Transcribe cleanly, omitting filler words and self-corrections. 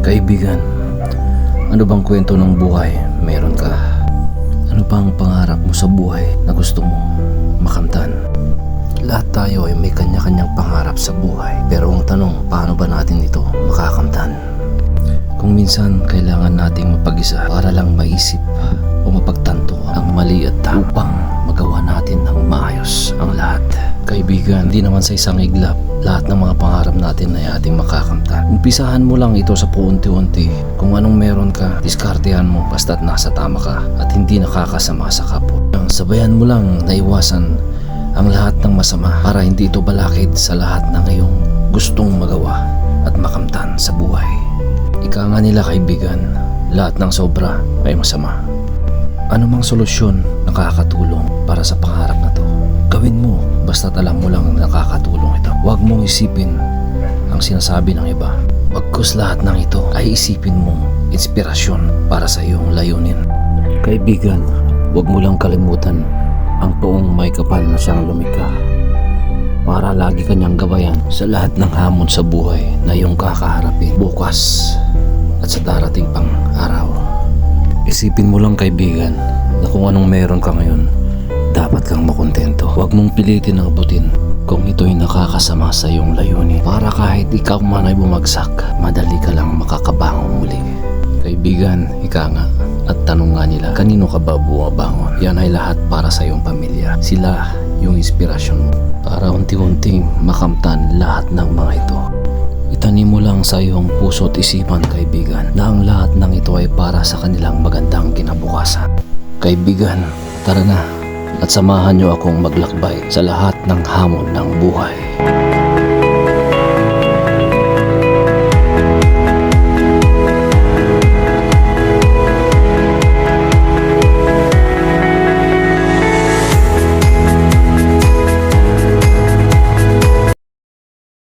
Kaibigan, ano bang kwento ng buhay meron ka? Ano bang pangarap mo sa buhay na gusto mong makamtan? Lahat tayo ay may kanya-kanyang pangarap sa buhay. Pero ang tanong, paano ba natin ito makakamtan? Kung minsan kailangan nating mapag-isa para lang maisip o mapagtanto ang mali at tama upang magawa natin ng maayos ang lahat. Kaibigan, hindi naman sa isang iglap lahat ng mga pangarap natin ay ating makakamtan. Umpisahan mo lang ito sa paunti-unti. Kung anong meron ka, diskartehan mo basta't nasa tama ka at hindi nakakasama sa kapwa. Sabayan mo lang na iwasan ang lahat ng masama para hindi ito balakid sa lahat ng iyong gustong magawa at makamtan sa buhay. Ika nga nila kaibigan, lahat ng sobra ay masama. Ano mang solusyon nakakatulong para sa pangarap na to, gawin mo basta't alam mo lang nakakatulong ito. Huwag mong isipin ang sinasabi ng iba. Bagkus lahat ng ito ay isipin mong inspirasyon para sa iyong layunin. Kaibigan, huwag mo lang kalimutan ang poong may kapal na siyang lumikha para lagi kanyang gabayan sa lahat ng hamon sa buhay na iyong kakaharapin bukas at sa darating pang araw. Isipin mo lang kaibigan na kung anong meron ka ngayon, dapat kang makontento. Huwag mong pilitin na abutin kung ito'y nakakasama sa iyong layunin para kahit ikaw man ay bumagsak, madali ka lang makakabangon muli. Kaibigan, ika nga at tanong nga nila, kanino ka ba bumabangon? Yan ay lahat para sa iyong pamilya. Sila yung inspirasyon mo para unti-unting makamtan lahat ng mga ito. Itanim mo lang sa iyong puso at isipan kaibigan na ang lahat ng ito ay para sa kanilang magandang kinabukasan. Kaibigan, tara na at samahan niyo akong maglakbay sa lahat ng hamon ng buhay.